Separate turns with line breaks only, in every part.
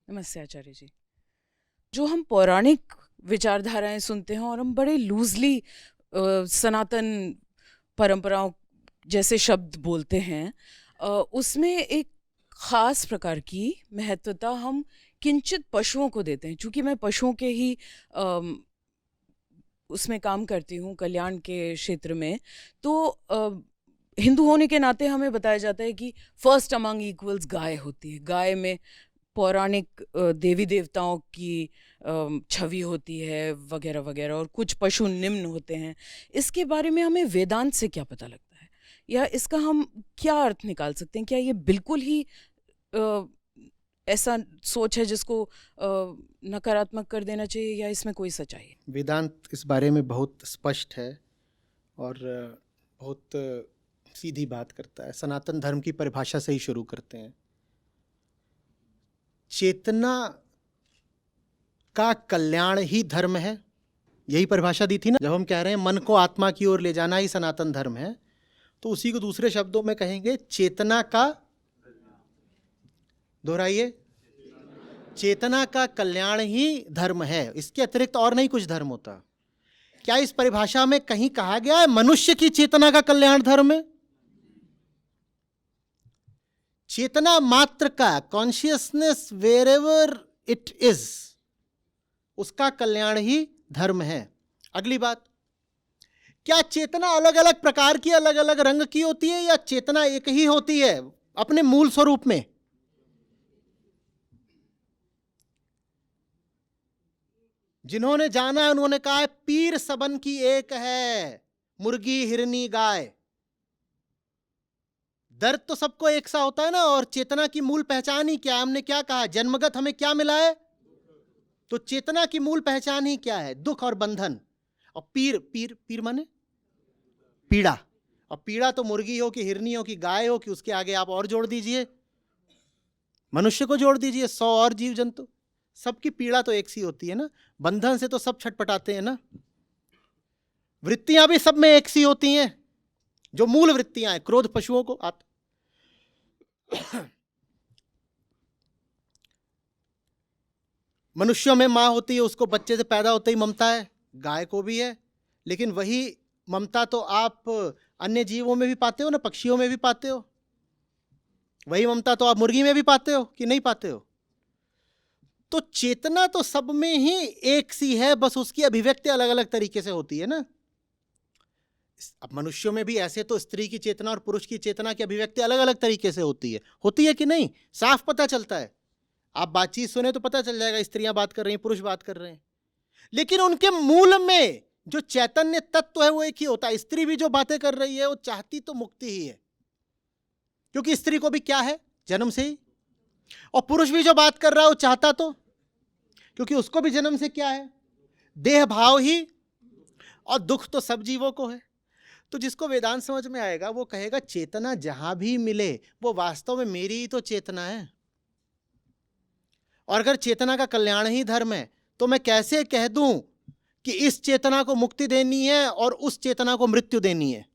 नमस्ते आचार्य जी। जो हम पौराणिक विचारधाराएं सुनते हैं और हम बड़े लूजली सनातन परंपराओं जैसे शब्द बोलते हैं, उसमें एक ख़ास प्रकार की महत्वता हम किंचित पशुओं को देते हैं। चूँकि मैं पशुओं के ही उसमें काम करती हूँ, कल्याण के क्षेत्र में, तो हिंदू होने के नाते हमें बताया जाता है कि फर्स्ट अमंग इक्वल्स गाय होती है। गाय में पौराणिक देवी देवताओं की छवि होती है वगैरह वगैरह, और कुछ पशु निम्न होते हैं। इसके बारे में हमें वेदांत से क्या पता लगता है, या इसका हम क्या अर्थ निकाल सकते हैं? क्या ये बिल्कुल ही ऐसा सोच है जिसको नकारात्मक कर देना चाहिए, या इसमें कोई सच्चाई है?
वेदांत इस बारे में बहुत स्पष्ट है और बहुत सीधी बात करता है। सनातन धर्म की परिभाषा से ही शुरू करते हैं। चेतना का कल्याण ही धर्म है, यही परिभाषा दी थी ना। जब हम कह रहे हैं मन को आत्मा की ओर ले जाना ही सनातन धर्म है, तो उसी को दूसरे शब्दों में कहेंगे चेतना का, दोहराइए, चेतना का कल्याण ही धर्म है। इसके अतिरिक्त और नहीं कुछ धर्म होता। क्या इस परिभाषा में कहीं कहा गया है मनुष्य की चेतना का कल्याण धर्म है? चेतना मात्र का, consciousness wherever it is, उसका कल्याण ही धर्म है। अगली बात, क्या चेतना अलग अलग प्रकार की, अलग अलग रंग की होती है, या चेतना एक ही होती है अपने मूल स्वरूप में? जिन्होंने जाना उन्होंने कहा है पीर सबन की एक है, मुर्गी हिरनी गाय। दर्द तो सबको एक सा होता है ना। और चेतना की मूल पहचान ही क्या है? हमने क्या कहा, जन्मगत हमें क्या मिला है? तो चेतना की मूल पहचान ही क्या है? दुख और बंधन। और पीर, पीर पीर माने पीड़ा। और पीड़ा तो मुर्गी हो कि हिरनी हो कि गाय हो कि उसके आगे आप और जोड़ दीजिए, मनुष्य को जोड़ दीजिए, 100 और जीव जंतु, सबकी पीड़ा तो एक सी होती है ना। बंधन से तो सब छटपटाते हैं ना। वृत्तियां भी सब में एक सी होती हैं, जो मूल वृत्तियां हैं। क्रोध पशुओं को मनुष्यों में मां होती है, उसको बच्चे से पैदा होते ही ममता है, गाय को भी है। लेकिन वही ममता तो आप अन्य जीवों में भी पाते हो ना, पक्षियों में भी पाते हो। वही ममता तो आप मुर्गी में भी पाते हो कि नहीं पाते हो? तो चेतना तो सब में ही एक सी है, बस उसकी अभिव्यक्ति अलग अलग तरीके से होती है ना। अब मनुष्यों में भी ऐसे तो स्त्री की चेतना और पुरुष की चेतना की अभिव्यक्ति अलग अलग तरीके से होती है कि नहीं? साफ पता चलता है। आप बातचीत सुने तो पता चल जाएगा, स्त्रियां बात कर रही हैं, पुरुष बात कर रहे हैं। लेकिन उनके मूल में जो चैतन्य तत्व है वो एक ही होता है। स्त्री भी जो बातें कर रही है वो चाहती तो मुक्ति ही है, क्योंकि स्त्री को भी क्या है, जन्म से ही। और पुरुष भी जो बात कर रहा है वो चाहता तो, क्योंकि उसको भी जन्म से क्या है, देह भाव ही। और दुख तो सब जीवों को है। तो जिसको वेदांत समझ में आएगा वो कहेगा चेतना जहां भी मिले वो वास्तव में मेरी ही तो चेतना है। और अगर चेतना का कल्याण ही धर्म है तो मैं कैसे कह दूं कि इस चेतना को मुक्ति देनी है और उस चेतना को मृत्यु देनी है?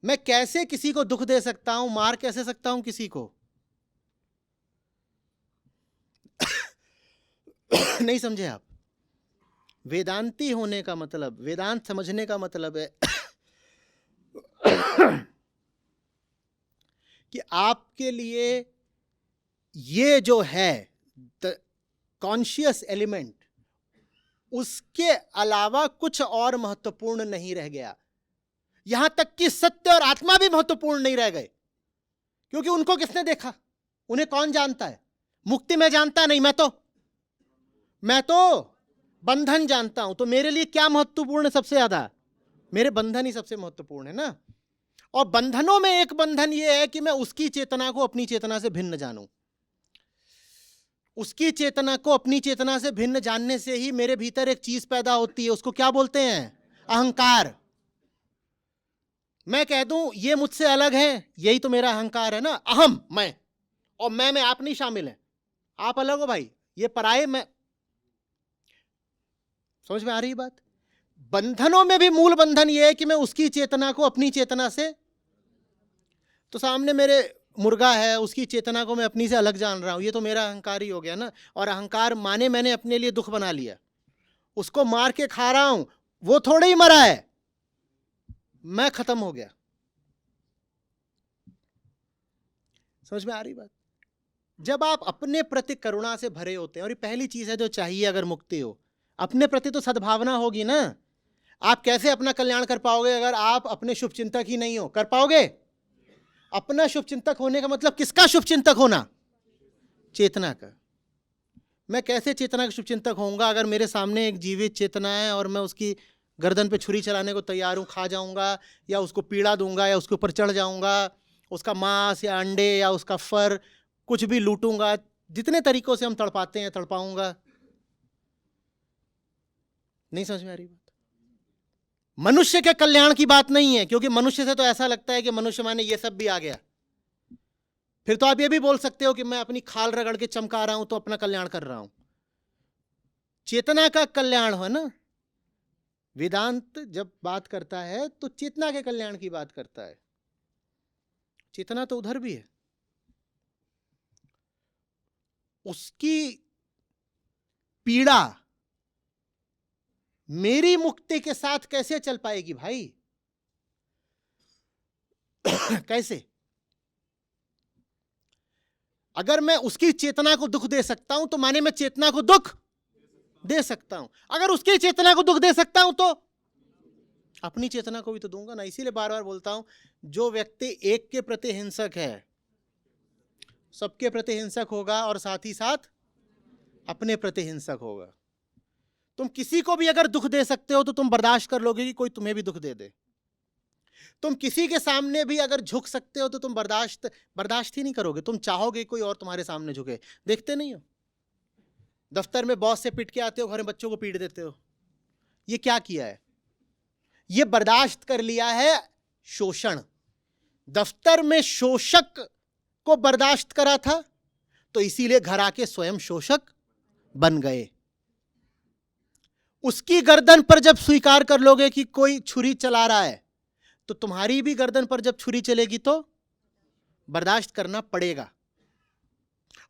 मैं कैसे किसी को दुख दे सकता हूं, मार कैसे सकता हूं किसी को? नहीं समझे आप? वेदांती होने का मतलब, वेदांत समझने का मतलब है कि आपके लिए ये जो है कॉन्शियस एलिमेंट, उसके अलावा कुछ और महत्वपूर्ण नहीं रह गया। यहां तक कि सत्य और आत्मा भी महत्वपूर्ण नहीं रह गए, क्योंकि उनको किसने देखा? उन्हें कौन जानता है? मुक्ति में जानता नहीं, मैं तो बंधन जानता हूं। तो मेरे लिए क्या महत्वपूर्ण है सबसे ज्यादा? मेरे बंधन ही सबसे महत्वपूर्ण है ना। और बंधनों में एक बंधन ये है कि मैं उसकी चेतना को अपनी चेतना से भिन्न जानूं। उसकी चेतना को अपनी चेतना से भिन्न जानने से ही मेरे भीतर एक चीज पैदा होती है, उसको क्या बोलते हैं? अहंकार। मैं कह दूं ये मुझसे अलग है, यही तो मेरा अहंकार है ना। अहम, मैं, और मैं में आप नहीं शामिल है। आप अलग हो भाई, ये पराये मैं। समझ में आ रही बात? बंधनों में भी मूल बंधन ये है कि मैं उसकी चेतना को अपनी चेतना से, तो सामने मेरे मुर्गा है, उसकी चेतना को मैं अपनी से अलग जान रहा हूं, ये तो मेरा अहंकार ही हो गया ना। और अहंकार माने मैंने अपने लिए दुख बना लिया, उसको मार के खा रहा हूं, वो थोड़े ही मरा है, मैं खत्म हो गया। समझ में आ रही बात? जब आप अपने प्रति करुणा से भरे होते हैं, और ये पहली चीज है जो चाहिए अगर मुक्ति हो, अपने प्रति तो सद्भावना होगी ना। आप कैसे अपना कल्याण कर पाओगे अगर आप अपने शुभचिंतक ही नहीं हो? कर पाओगे? अपना शुभचिंतक होने का मतलब किसका शुभचिंतक होना? चेतना का। मैं कैसे चेतना का शुभचिंतक होऊंगा अगर मेरे सामने एक जीवित चेतना है और मैं उसकी गर्दन पे छुरी चलाने को तैयार हूं, खा जाऊंगा या उसको पीड़ा दूंगा या उसके ऊपर चढ़ जाऊंगा, उसका मांस या अंडे या उसका फर कुछ भी लूटूंगा, जितने तरीकों से हम तड़पाते हैं तड़पाऊंगा। नहीं समझ में आ रही बात? मनुष्य के कल्याण की बात नहीं है, क्योंकि मनुष्य से तो ऐसा लगता है कि मनुष्य माने ये सब भी आ गया। फिर तो आप ये भी बोल सकते हो कि मैं अपनी खाल रगड़ के चमका रहा हूं तो अपना कल्याण कर रहा हूं। चेतना का कल्याण हो ना। वेदांत जब बात करता है तो चेतना के कल्याण की बात करता है। चेतना तो उधर भी है, उसकी पीड़ा मेरी मुक्ति के साथ कैसे चल पाएगी भाई? कैसे? अगर मैं उसकी चेतना को दुख दे सकता हूं तो माने मैं चेतना को दुख दे सकता हूं। अगर उसकी चेतना को दुख दे सकता हूं तो अपनी चेतना को भी तो दूंगा ना। इसीलिए बार बार बोलता हूं, जो व्यक्ति एक के प्रति हिंसक है सबके प्रति हिंसक होगा और साथ ही साथ अपने प्रति हिंसक होगा। तुम किसी को भी अगर दुख दे सकते हो तो तुम बर्दाश्त कर लोगे कि कोई तुम्हें भी दुख दे दे। तुम किसी के सामने भी अगर झुक सकते हो तो तुम बर्दाश्त ही नहीं करोगे, तुम चाहोगे कोई और तुम्हारे सामने झुके। देखते नहीं हो, दफ्तर में बॉस से पिट के आते हो, घर में बच्चों को पीट देते हो। ये क्या किया है? ये बर्दाश्त कर लिया है शोषण। दफ्तर में शोषक को बर्दाश्त करा था तो इसीलिए घर आके स्वयं शोषक बन गए। उसकी गर्दन पर जब स्वीकार कर लोगे कि कोई छुरी चला रहा है तो तुम्हारी भी गर्दन पर जब छुरी चलेगी तो बर्दाश्त करना पड़ेगा।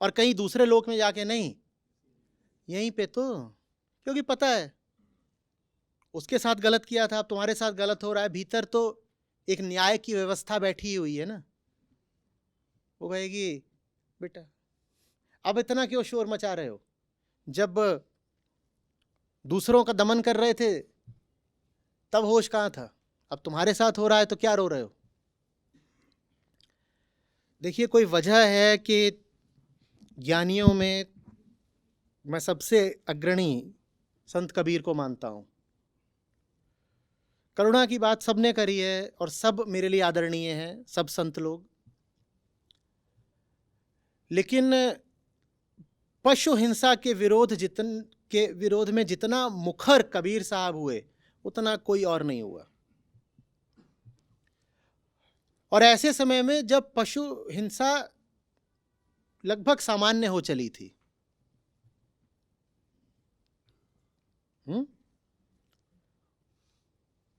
और कहीं दूसरे लोक में जाके नहीं, यहीं पे तो, क्योंकि पता है उसके साथ गलत किया था, अब तुम्हारे साथ गलत हो रहा है। भीतर तो एक न्याय की व्यवस्था बैठी हुई है ना। वो कहेगी बेटा अब इतना क्यों शोर मचा रहे हो? जब दूसरों का दमन कर रहे थे तब होश कहां था? अब तुम्हारे साथ हो रहा है तो क्या रो रहे हो? देखिए, कोई वजह है कि ज्ञानियों में मैं सबसे अग्रणी संत कबीर को मानता हूं। करुणा की बात सबने करी है और सब मेरे लिए आदरणीय हैं, सब संत लोग। लेकिन पशु हिंसा के विरोध में जितना मुखर कबीर साहब हुए उतना कोई और नहीं हुआ। और ऐसे समय में जब पशु हिंसा लगभग सामान्य हो चली थी,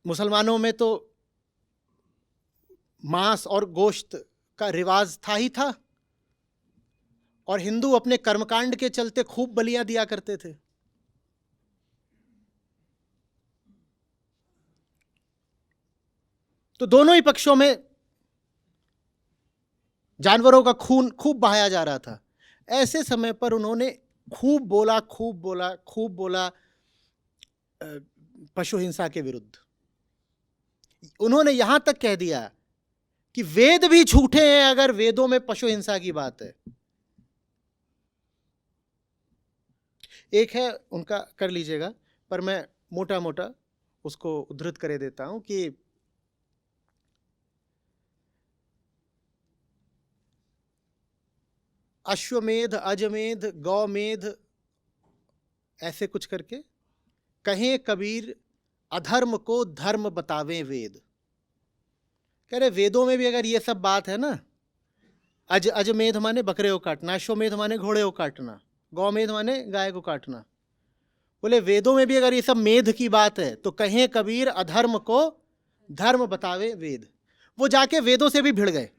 मुसलमानों में तो मांस और गोश्त का रिवाज था ही था, और हिंदू अपने कर्मकांड के चलते खूब बलियां दिया करते थे। तो दोनों ही पक्षों में जानवरों का खून खूब बहाया जा रहा था। ऐसे समय पर उन्होंने खूब बोला पशु हिंसा के विरुद्ध। उन्होंने यहां तक कह दिया कि वेद भी झूठे हैं अगर वेदों में पशु हिंसा की बात है। एक है उनका, कर लीजिएगा, पर मैं मोटा मोटा उसको उद्धृत करे देता हूं कि अश्वमेध, अजमेध, गौमेध, ऐसे कुछ करके कहें कबीर अधर्म को धर्म बतावें वेद। कह रहे वेदों में भी अगर ये सब बात है ना, अजमेध माने बकरे को काटना, अश्वमेध माने घोड़े को काटना, गौमेध माने गाय को काटना, बोले वेदों में भी अगर ये सब मेध की बात है तो कहें कबीर अधर्म को धर्म बतावे वेद। वो जाके वेदों से भी भिड़ गए।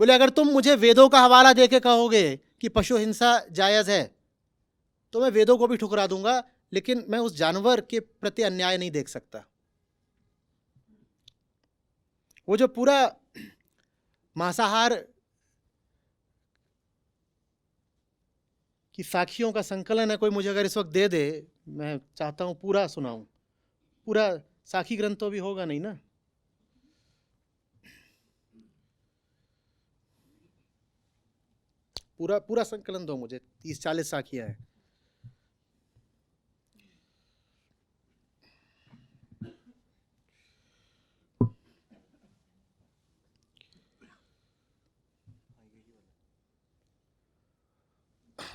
बोले अगर तुम मुझे वेदों का हवाला देके कहोगे कि पशु हिंसा जायज़ है तो मैं वेदों को भी ठुकरा दूंगा, लेकिन मैं उस जानवर के प्रति अन्याय नहीं देख सकता। वो जो पूरा मांसाहार की साखियों का संकलन है, कोई मुझे अगर इस वक्त दे दे, मैं चाहता हूं पूरा सुनाऊं। पूरा साखी ग्रंथ तो भी होगा नहीं ना, पूरा पूरा संकलन दो मुझे, 30-40 साखियां हैं।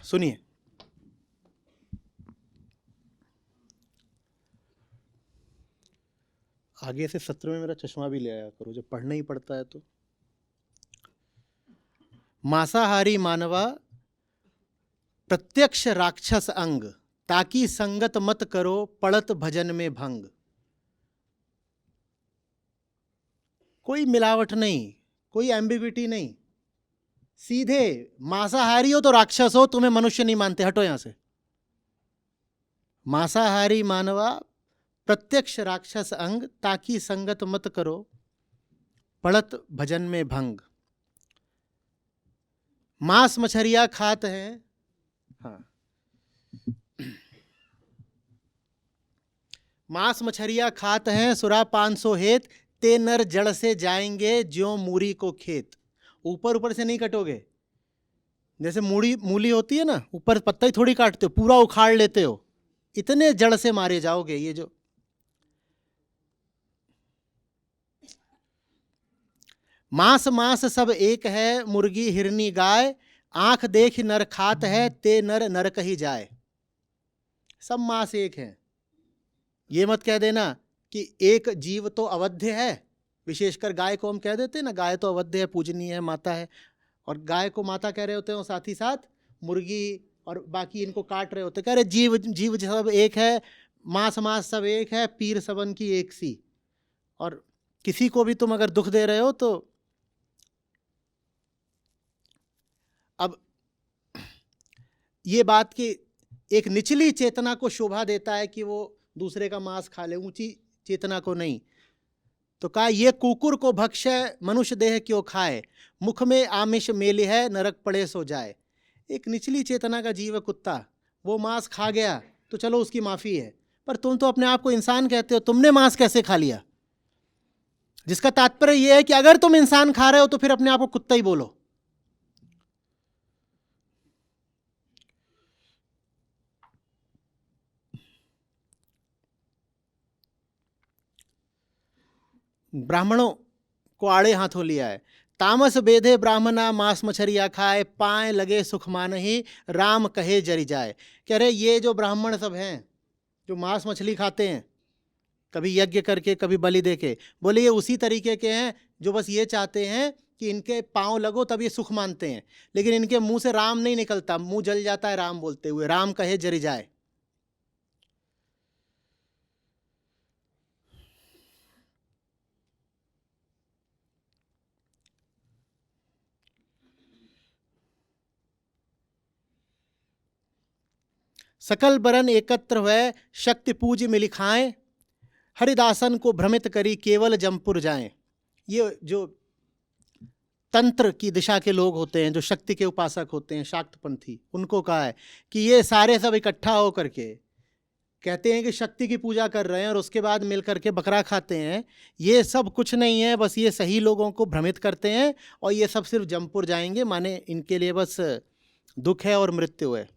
सुनिए, आगे से सत्र में मेरा चश्मा भी ले आया करो, जब पढ़ना ही पड़ता है तो। मांसाहारी मानवा प्रत्यक्ष राक्षस अंग, ताकि संगत मत करो पड़त भजन में भंग। कोई मिलावट नहीं, कोई एम्बिग्विटी नहीं, सीधे मांसाहारी हो तो राक्षस हो, तुम्हें मनुष्य नहीं मानते, हटो यहां से। मांसाहारी मानवा प्रत्यक्ष राक्षस अंग, ताकि संगत मत करो पड़त भजन में भंग। मांस मछरिया खात हैं, हाँ, मांस मछरिया खात हैं सुरा 500 हेत, ते नर जड़ से जाएंगे ज्यों मूरी को खेत। ऊपर ऊपर से नहीं कटोगे, जैसे मूली होती है ना, ऊपर पत्ता ही थोड़ी काटते हो, पूरा उखाड़ लेते हो, इतने जड़ से मारे जाओगे। ये जो मांस मांस सब एक है, मुर्गी हिरनी गाय, आंख देख नर खात है, ते नर नरक ही जाए। सब मांस एक है। ये मत कह देना कि एक जीव तो अवध्य है, विशेषकर गाय को हम कह देते हैं ना, गाय तो अवध्य है, पूजनीय है, माता है, और गाय को माता कह रहे होते हैं, और साथ ही साथ मुर्गी और बाकी इनको काट रहे होते, कह रहे जीव जीव सब एक है, मांस मांस सब एक है, पीर सबन की एक सी। और किसी को भी तुम अगर दुख दे रहे हो तो अब ये बात कि एक निचली चेतना को शोभा देता है कि वो दूसरे का मांस खा ले, ऊंची चेतना को नहीं। तो कहा ये कुकुर को भक्षय मनुष्य देह क्यों खाए, मुख में आमिष मेले है नरक पड़े सो जाए। एक निचली चेतना का जीव कुत्ता, वो मांस खा गया तो चलो उसकी माफ़ी है, पर तुम तो अपने आप को इंसान कहते हो, तुमने मांस कैसे खा लिया? जिसका तात्पर्य यह है कि अगर तुम इंसान खा रहे हो तो फिर अपने आप को कुत्ता ही बोलो। ब्राह्मणों को आड़े हाथों लिया है। तामस बेधे ब्राह्मणा मांस मछरिया खाए, पाए लगे सुख मानही राम कहे जरी जाए। कह रहे ये जो ब्राह्मण सब हैं जो मांस मछली खाते हैं, कभी यज्ञ करके कभी बलि देके, बोले ये उसी तरीके के हैं जो बस ये चाहते हैं कि इनके पाँव लगो तब ये सुख मानते हैं, लेकिन इनके मुंह से राम नहीं निकलता, मुंह जल जाता है राम बोलते हुए, राम कहे जरी जाए। सकल बरन एकत्र हुए शक्ति पूज मिली खाएं, हरिदासन को भ्रमित करी केवल जमपुर जाएं। ये जो तंत्र की दिशा के लोग होते हैं, जो शक्ति के उपासक होते हैं, शाक्तपंथी, उनको कहा है कि ये सारे सब इकट्ठा हो करके कहते हैं कि शक्ति की पूजा कर रहे हैं और उसके बाद मिल करके बकरा खाते हैं। ये सब कुछ नहीं है, बस ये सही लोगों को भ्रमित करते हैं और ये सब सिर्फ जमपुर जाएंगे, माने इनके लिए बस दुख है और मृत्यु है।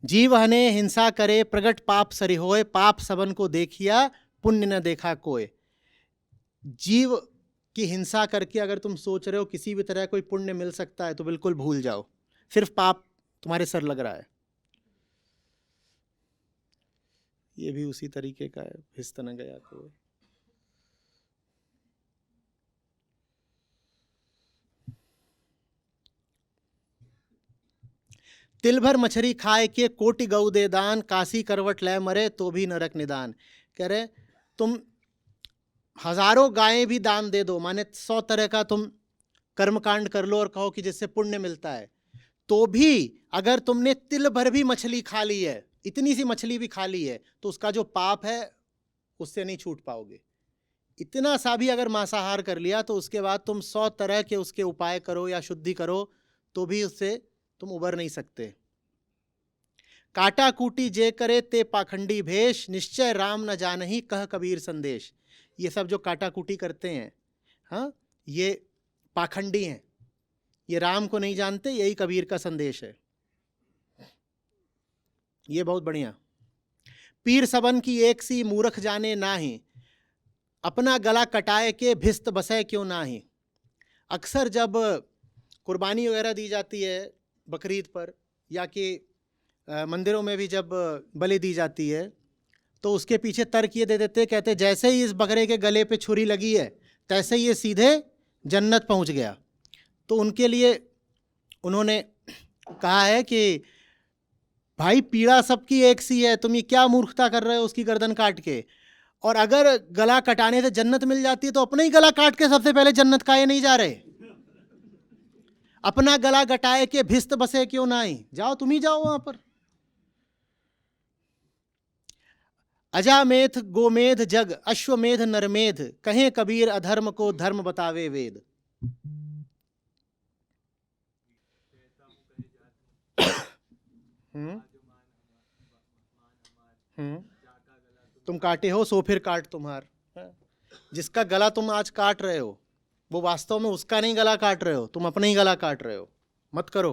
जीव हने हिंसा करे प्रगट पाप सरि होए, पाप सबन को देखिया पुण्य न देखा कोय। जीव की हिंसा करके अगर तुम सोच रहे हो किसी भी तरह कोई पुण्य मिल सकता है तो बिल्कुल भूल जाओ, सिर्फ पाप तुम्हारे सर लग रहा है। ये भी उसी तरीके का है, भिस्त न गया कोई। तिल भर मछली खाए के कोटि गौ दे दान, काशी करवट लय मरे तो भी नरक निदान। कह रहे तुम हजारों गायें भी दान दे दो, माने 100 तरह का तुम कर्मकांड कर लो और कहो कि जिससे पुण्य मिलता है, तो भी अगर तुमने तिल भर भी मछली खा ली है, इतनी सी मछली भी खा ली है, तो उसका जो पाप है उससे नहीं छूट पाओगे। इतना सा भी अगर मांसाहार कर लिया तो उसके बाद तुम 100 तरह के उसके उपाय करो या शुद्धि करो तो भी उससे तुम उबर नहीं सकते। काटा कूटी जे करे ते पाखंडी भेष, निश्चय राम न जानही कह कबीर संदेश। ये सब जो काटा कूटी करते हैं, हाँ, ये पाखंडी हैं, ये राम को नहीं जानते, यही कबीर का संदेश है। ये बहुत बढ़िया। पीर सबन की एक सी मूर्ख जाने नाही, अपना गला कटाए के भिस्त बसे क्यों नाही। अक्सर जब कुर्बानी वगैरह दी जाती है बकरीद पर, या कि मंदिरों में भी जब बलि दी जाती है, तो उसके पीछे तर्क ये दे देते, कहते जैसे ही इस बकरे के गले पे छुरी लगी है तैसे ही ये सीधे जन्नत पहुंच गया। तो उनके लिए उन्होंने कहा है कि भाई पीड़ा सबकी एक सी है, तुम ये क्या मूर्खता कर रहे हो उसकी गर्दन काट के, और अगर गला कटाने से जन्नत मिल जाती है तो अपना ही गला काट के सबसे पहले जन्नत का ये नहीं जा रहे। अपना गला कटाए के भिस्त बसे क्यों नहीं, जाओ तुम ही जाओ वहां पर। अजामेध गोमेध जग अश्वमेध नरमेध, कहें कबीर अधर्म को धर्म बतावे वेद। तुम काटे हो सो फिर काट तुम्हार। जिसका गला तुम आज काट रहे हो वो वास्तव में उसका नहीं गला काट रहे हो, तुम अपना ही गला काट रहे हो। मत करो।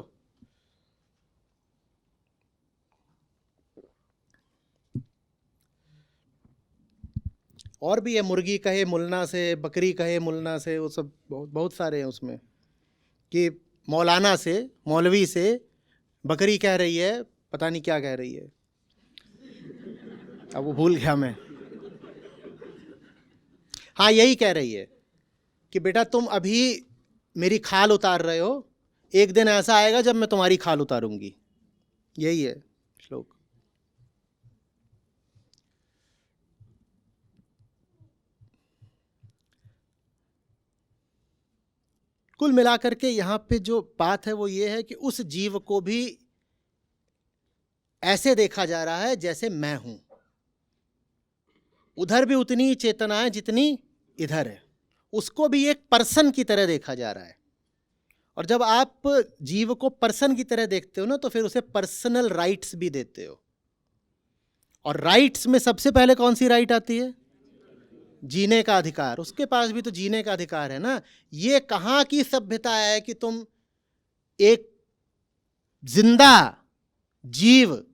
और भी है, मुर्गी कहे मुलना से, बकरी कहे मुलना से, वो सब बहुत बहुत सारे हैं उसमें, कि मौलाना से, मौलवी से बकरी कह रही है, पता नहीं क्या कह रही है, अब वो भूल गया मैं। हाँ, यही कह रही है कि बेटा तुम अभी मेरी खाल उतार रहे हो, एक दिन ऐसा आएगा जब मैं तुम्हारी खाल उतारूंगी। यही है श्लोक। कुल मिलाकर के यहाँ पे जो बात है वो ये है कि उस जीव को भी ऐसे देखा जा रहा है जैसे मैं हूं। उधर भी उतनी ही चेतना है जितनी इधर है, उसको भी एक पर्सन की तरह देखा जा रहा है। और जब आप जीव को पर्सन की तरह देखते हो ना, तो फिर उसे पर्सनल राइट्स भी देते हो। और राइट्स में सबसे पहले कौन सी राइट आती है? जीने का अधिकार। उसके पास भी तो जीने का अधिकार है ना। ये कहाँ की सभ्यता है कि तुम एक जिंदा जीव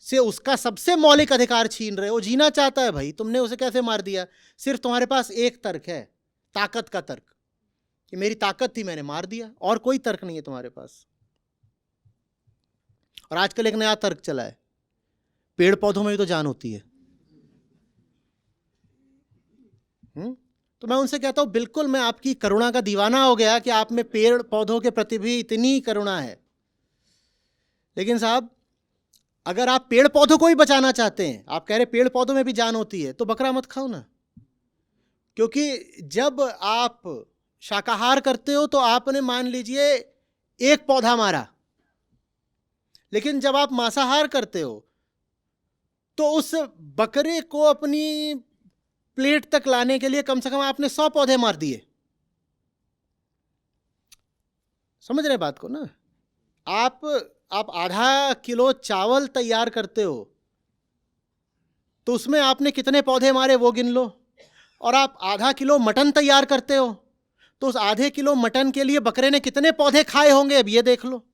से उसका सबसे मौलिक अधिकार छीन रहे हो। जीना चाहता है भाई, तुमने उसे कैसे मार दिया? सिर्फ तुम्हारे पास एक तर्क है, ताकत का तर्क, कि मेरी ताकत थी मैंने मार दिया, और कोई तर्क नहीं है तुम्हारे पास। और आजकल एक नया तर्क चला है, पेड़ पौधों में भी तो जान होती है। तो मैं उनसे कहता हूं, बिल्कुल मैं आपकी करुणा का दीवाना हो गया कि आप में पेड़ पौधों के प्रति भी इतनी करुणा है। लेकिन साहब, अगर आप पेड़ पौधों को ही बचाना चाहते हैं, आप कह रहे पेड़ पौधों में भी जान होती है, तो बकरा मत खाओ ना। क्योंकि जब आप शाकाहार करते हो तो आपने मान लीजिए एक पौधा मारा, लेकिन जब आप मांसाहार करते हो तो उस बकरे को अपनी प्लेट तक लाने के लिए कम से कम आपने 100 पौधे मार दिए। समझ रहे बात को ना? आप आधा किलो चावल तैयार करते हो तो उसमें आपने कितने पौधे मारे वो गिन लो। और आप आधा किलो मटन तैयार करते हो तो उस आधे किलो मटन के लिए बकरे ने कितने पौधे खाए होंगे अब ये देख लो।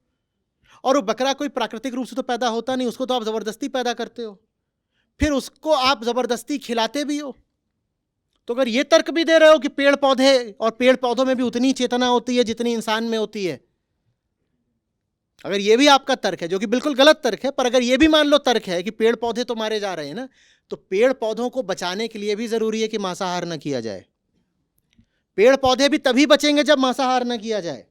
और वो बकरा कोई प्राकृतिक रूप से तो पैदा होता नहीं, उसको तो आप ज़बरदस्ती पैदा करते हो, फिर उसको आप ज़बरदस्ती खिलाते भी हो। तो अगर ये तर्क भी दे रहे हो कि पेड़ पौधे और पेड़ पौधों में भी उतनी चेतना होती है जितनी इंसान में होती है, अगर ये भी आपका तर्क है, जो कि बिल्कुल गलत तर्क है, पर अगर ये भी मान लो तर्क है कि पेड़ पौधे तो मारे जा रहे हैं ना, तो पेड़ पौधों को बचाने के लिए भी जरूरी है कि मांसाहार न किया जाए। पेड़ पौधे भी तभी बचेंगे जब मांसाहार न किया जाए।